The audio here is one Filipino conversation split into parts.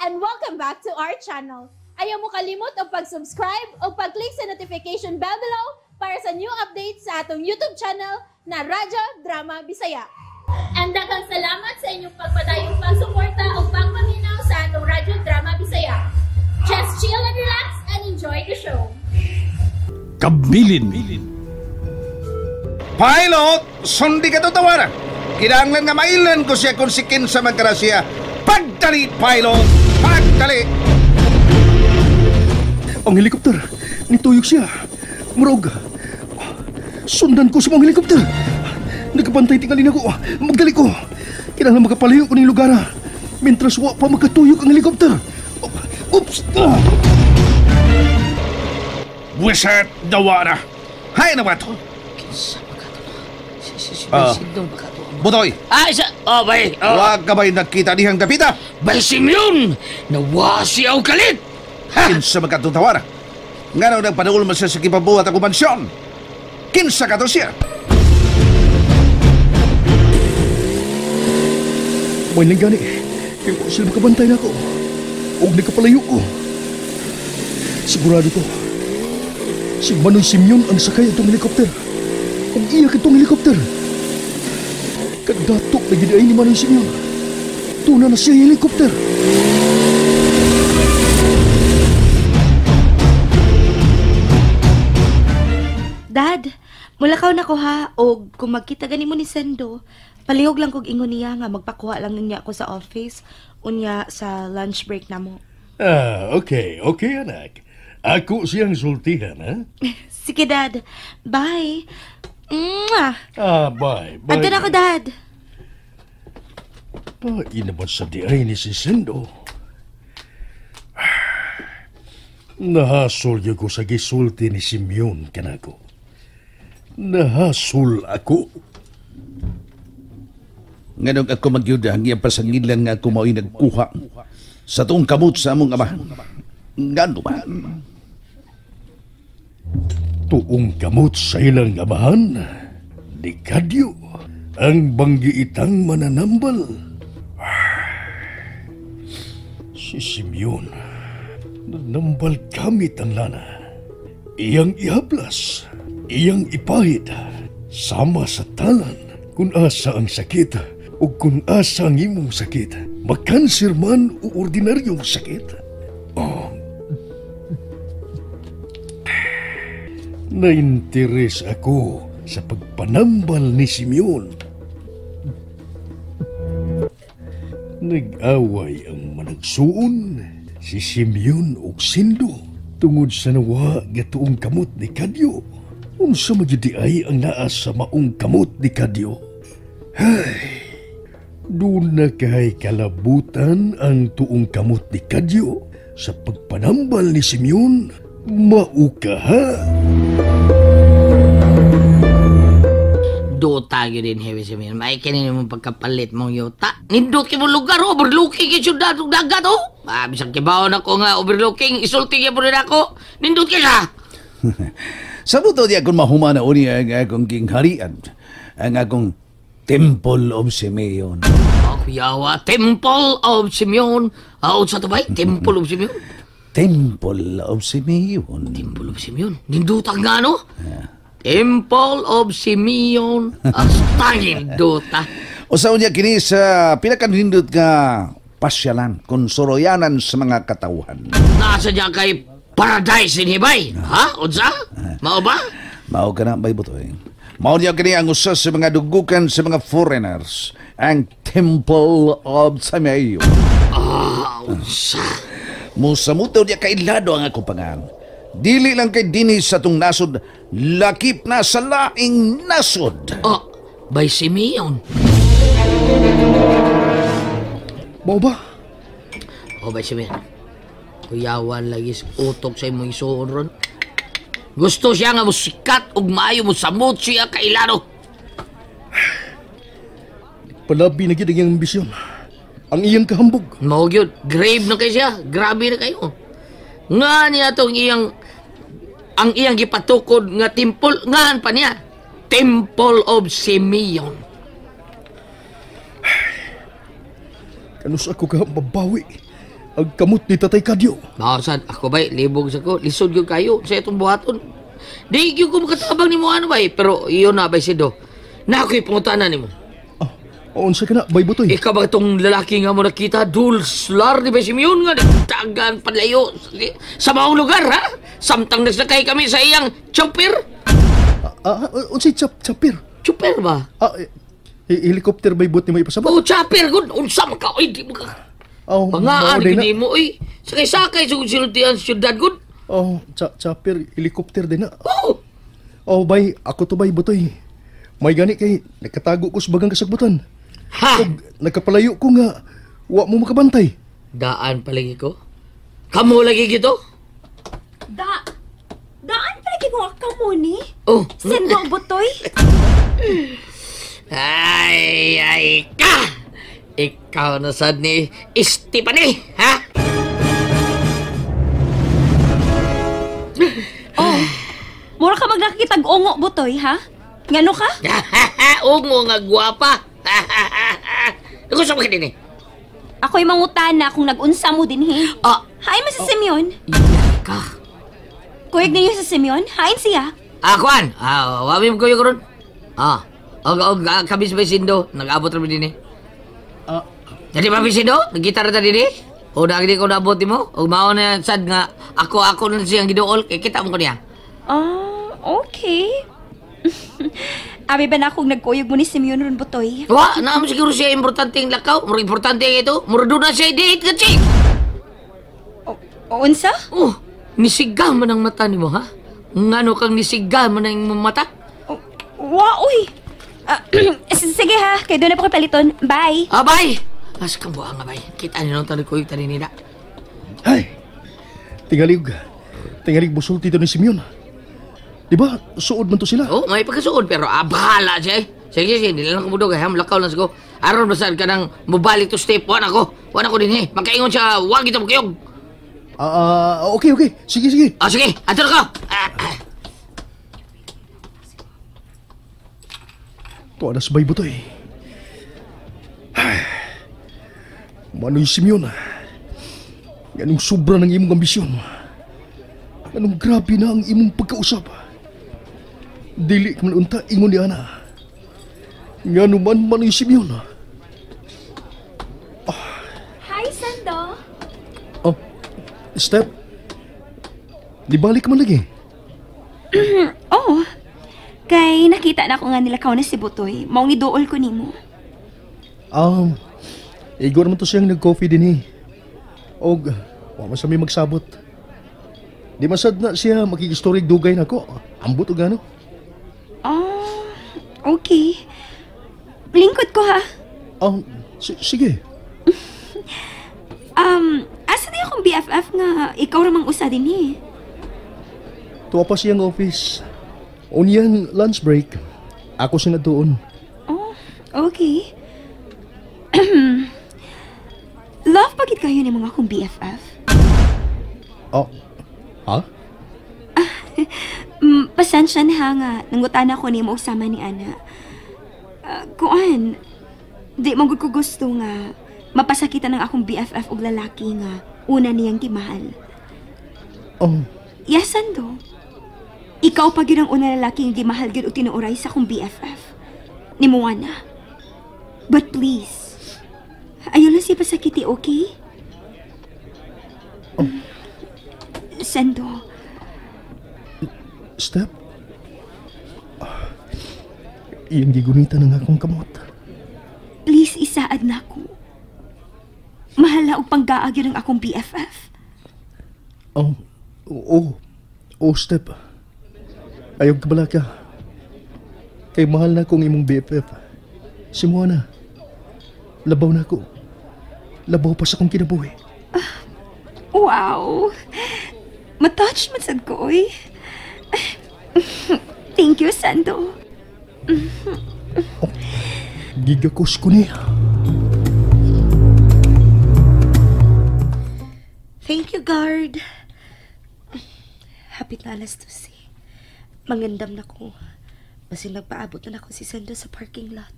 and welcome back to our channel. Ayaw mo kalimot o pag-subscribe o pag-click sa notification bell below para sa new updates sa atong YouTube channel na Radyo Drama Bisaya. And daghang salamat sa inyong pagpadayong pagsuporta o pagpaminaw sa atong Radyo Drama Bisaya. Just chill and relax and enjoy the show. Kabilin. Pilot, sundi ka tutawaran. Kinahanglan nga mailan ko siya kung si kinsa man kana siya. Pagdali, pilot! Pagdali! Ang helikopter, nituyok siya. Murog. Sundan ko sa mga helikopter. Nagkabantay tingalin ako. Magdali ko. Kinahanglan makapalayo ko ng lugar. Mintras wa pa magkatuyok ang helikopter. Oops! Wizard Dawara. Hay na ba ito? Butoy! Ay, bay! Huwag ka ba'y nakita niyang dapita? Bay Simeon! Nawasi ang kalit! Kinsa magkatutawara? Nga nang nagpanaul mo siya sa kipabuhat ako mansyon. Kinsa ka to siya? May lang gani. Kaya ko sila makabantay na ako. Huwag nagkapalayo ko. Sigurado ko. Si Manoy Simeon ang sakay itong helikopter. Kung iyak itong helikopter. Kadatok na gidain ni Manoy Simeon. Tuna na siya helikopter. Dad, mulakaw na ko ha. O kung magkita gani mo ni Sendo, palihog lang kog ingon niya nga magpakuha lang niya ako sa office. Unya sa lunch break na mo. Okay, anak. Ako siyang sultihan, ha? Sige, Dad. Bye. Mwah! Bye. Ando na ako, Dad. Inaman sa diay ni si Sendo. Nahasol yun ko sa gisulti ni Simeon kanako. Nahasol ako. Nganong ako magyuda, ang iyang pasangilan nga ako mao'y nagkuha sa tuong kamot sa among amahan. Ngano ba? Tuong kamot sa ilang amahan, ni Kadyo, ang banggiitang mananambal. Si Simeon, nanambal gamit ang lana. Iyang ihaplas, iyang ipahid, sama sa talan, kung asa ang sakit, o kung asa ang imong sakit, makanser man o ordinaryong sakit. Nainteres ako sa pagpanambal ni Simeon. Nag-away ang managsuon si Simeon o Sendo tungod sa nawa gatuong kamot ni Kadyo. Unsa magyudi ay ang naas sa maong kamot ni Kadyo. Hay, doon na kay kalabutan ang tuong kamot ni Kadyo sa pagpanambal ni Simeon. Mauka ha? Dota yun din, Heavy Simeon. May kanina mong pagkapalit mong yuta. Nindot ka mo lugar, overlooking yung syudad ng dagat, oh. Bisang kibaw na ko nga overlooking, isulti ka po rin ako. Nindot ka siya. Sa buto di akong mahuma na uni ang akong kingharian. Ang akong Temple of Simeon. Yawa, Temple of Simeon. Sa tabay, Temple of Simeon. Temple of Simeon. Temple of Simeon. Nindutan nga, no? Temple of Simeon. Astangin, Dota. O sa unya kini sa pinakanindot nga pasyalan, konsoroyanan sa mga katawhan. Nasa niya kay Paradise in Hibay. Ha? Unsa? Mao ba? Mao ka na, bay butoy. Mao niya kini ang usa sa mga dugukan sa mga foreigners, ang Temple of Simeon. Unsa? Musamutaw niya kailado ang ako pangalan. Dili lang kay dinis sa tong nasod, lakip na sa laing nasod. By Simeon. Mau ba? By Simeon. Kuyawan lagi utok sa imong isuon ron. Gusto siya nga musikat ug maayo mo samot siya kailado. Palabi na gid ang ambisyon. Ang iyang kahambog. Mao gyud, grave na kay siya. Grabe na kayo. Nga niya tong ang iyang gipatukod nga temple, ngaan pa niya. Temple of Simeon. Kanus ako ka mabawi ang kamot ni Tatay Kadyo. Maorsan, ako ba'y libog sa ko, lisod yung kayo sa itong buhaton. Di yung ko makatabang ni mo ano ba'y, pero iyon na ba'y sido. Na ako'y pangutanan ni mo. Unsa ka na, bay Butoy? Ikaw ba itong lalaki nga mo nakita, dulslar ni ba Simeon nga, nagtagan palayo sa maong lugar, ha? Samtang nagsakay kami sa iyang chopper. Unsay chopper? Chopper ba? Helicopter bay but ni may pasabot? Oh, chopper, good. Unsam ka, oy, di mo ka. Pangaan, hindi mo, oy. Sakay-sakay sa silutian sa syudad, good. Chopper, helicopter din na. Oh. Bay, ako to bay Butoy. May gani kay nakatago ko sa bagang kasagbutan. Ha? Nagkapalayo ko nga, wa mo makabantay. Daan palagi ko? Kamu lagi gitu? Daan palagi mo kamo ni? Oh. Sendo Butoy? Ay ka! Ikaw na sad ni Stephanie, ha? Mura ka magnakitag-ongo, Butoy, ha? Ngano ka? Ungo nga gwapa. Ako sa mga din eh. Ako'y mangutana kung nag-unsa mo din, he. Hain mo si Simeon. Ka. Kuyog ninyo sa Simeon? Hain siya. Kwan. Wami mo kuyo karon. Kabis ba Sindo? Nag-abot rin din eh. Jadi ba Sindo? Nag-gitar ta din eh? O nagdi ko naabot mo? O mao na sad nga ako na siyang giduol. Kita mo ko niya. Okay. Abi ba na akong nagkuyog mo ni Simeon ron, Butoy? Naam siguro siya importanteng lakaw. Mura importante ito. Mura doon na siya i-date ka, Chik. Unsa? Nisiga man ang mata ni mo, ha? Ngano kang nisiga man ang mata? Uy! Sige ha, kaya doon na po paliton. Bye! Bye! Mas kang buha nga, bye. Kita niyo nung talikuyog tani nila. Ay! Tingalig busulti to ni Simeon. Diba, suod man to sila? May pagkasuod, pero bahala siya eh. Sige, hindi lang kumudog, ha? Malakaw lang sigo. Aron ba saan ka nang mabalik to step? Wan ako din eh. Magkaingon siya, wag ito magkayog. Okay. Sige. Sige, ato na ka. Tuadas bay Butoy. Manoy Simeon. Ganong sobra ng imong ambisyon. Ganong grabe na ang imong pagkausap. Dili ka man unta ingon ni Ana. Nga naman Manoy Simeon. Hi, Sando. Step. Di balik man lagi. Kay nakita na ko nga nilakaw na si Butoy. Maong idool ko nimo. Igor naman to siyang nag-coffee din eh. Og, wala sa may magsabot. Di masad na siya makikistorig dugay na ko. Ambot o gano. Okay. Lingkod ko ha. Sige. Asa na akong BFF nga ikaw ramang usa din eh. Tuwa pa siyang office. Unyang lunch break. Ako siya na doon. Okay. Love pagit kayo ni mga akong BFF? Ha? Pasensya na ha nga. Nangutan ako ni mo usama ni Ana. Kuan, di magud ko gusto nga mapasakitan ng akong BFF og lalaki nga una niyang gimahal. Yasan do. Ikaw pa gyud ang una lalaki nga gimahal gyud og tinuoray sa akong BFF. Ni Moana. But please, ayaw lang siya pasakiti, okay? Sando. Step? Iyang gigunita ng akong kamot. Please, isaad na ako. Mahala og panggaag yun ang akong BFF. Step. Ayaw kabala ka. Kay mahal na kong imong BFF. Si Moana. Labaw na ako. Labaw pa sa kong kinabuhi. Wow. Matouch man sad ko, oy. Thank you, Sando. Gigakos ko niya. Thank you, guard. Hapit na alas 12. Mangandam na ko. Basin nagpaabot na ako si Sando sa parking lot.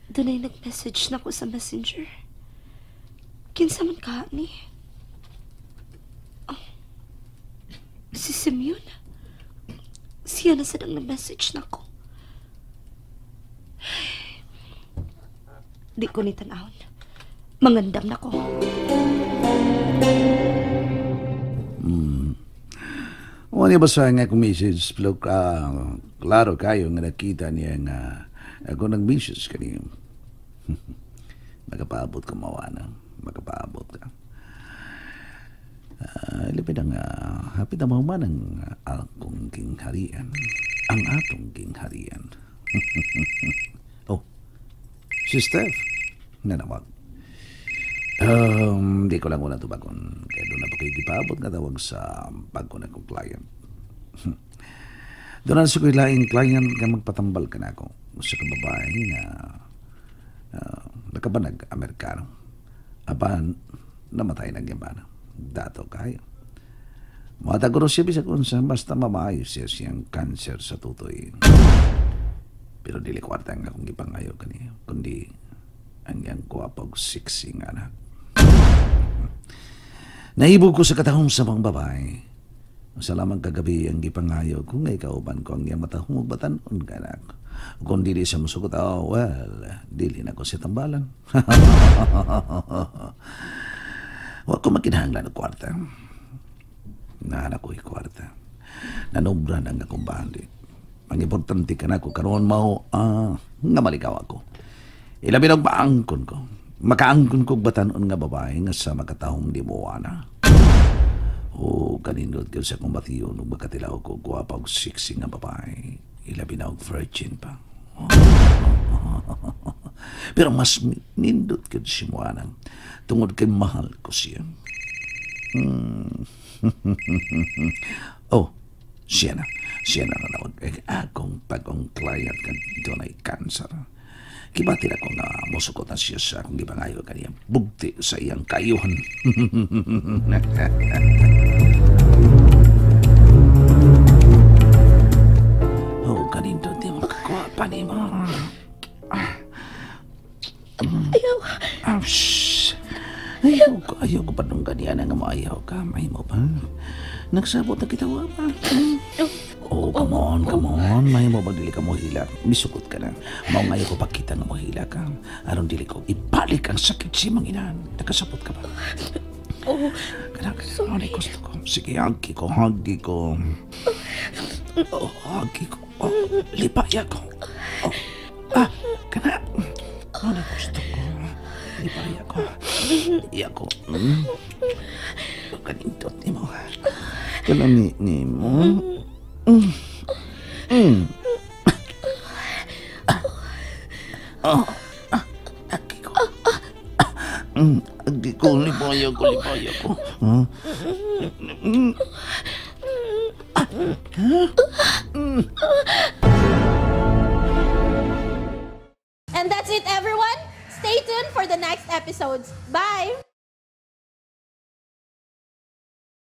Doon ay nag-message na ko sa messenger. Kinsa man ka ni? Si Simeon? Siya na sadang na-message na ko. Di ko ni tanahon. Mangandam na ko. Wala ba sa nga kong message, pero klaro kayo nga nakita niya nga ako nag-message kaniyo. Makapaabot ka mawana. Makapaabot ka. Lipid ang hapit na mahuman ang akong kingharian. Ang atong kingharian. Oh, si Steph. Nanawag. Di ko lang una tubagon. Kaya doon na pa kayo ipaabot nga tawag sa pagko na kong client. Doon na sa ko'y laing client nga magpatambal ka na ako sa kababae nga nakabanag Amerikano. Apan, namatay na gimana. Dato kayo. Mataguro siya bisa kung sa basta mamaayos siya siyang cancer sa tutoy. Pero dili kwarta nga kung ipangayo kaniyo. Kundi ang yang kuwapag siksing anak. Naibog ko sa katahong sa mga babae. Masalamang kagabi ang ipangayo kung ngay kauban ko ang iyang matahong batanon ka anak. Kung dili sa musugot, dili na ko siya tambalan. Huwag ko makinahanglan ng kwarta. Naanak ko'y kwarta. Nanubra na nga kong bali. Ang importante ka na ko karoon mo, nga maligaw ako. Ilabi ng maangkon ko. Makaangkon ko batanon nga babae nga sa makatahong di mo na. O kanindot ko sa kong batiyon nung magkatilaw ko guwapag siksi nga babae. Ilabi na og virgin pa. Pero mas nindot ko si Moana tungod kay mahal ko siya. Oh, siya na nawag akong pagong client ka doon ay cancer. Kibati na ko na musukot na siya sa akong ibangayo kaniyang bugti sa iyang kayuhan. Oh, kanindot di mo kakuha pa ni mo. Ayaw ko pa nung ganyan nga maayaw ka. May mo ba? Nagsabot na kita wa ba? Oh, come on. May mo ba dili ka mo hila? Misukot ka na. Maungayo ko pa kita nga mo hila ka. Aron dili ko ibalik ang sakit si manginan. Nakasabot ka ba? Oh, Ano na gusto ko? Sige, hagi ko. Oh, hagi ko. Oh, lipaya ko. Oh, kana. Ano na gusto ko? Lipaya ko. Iya ko. Kanindot ni mo. Kalami ni mo. Agi ko, lipaya ko. And that's it, everyone. Stay tuned for the next episodes. Bye!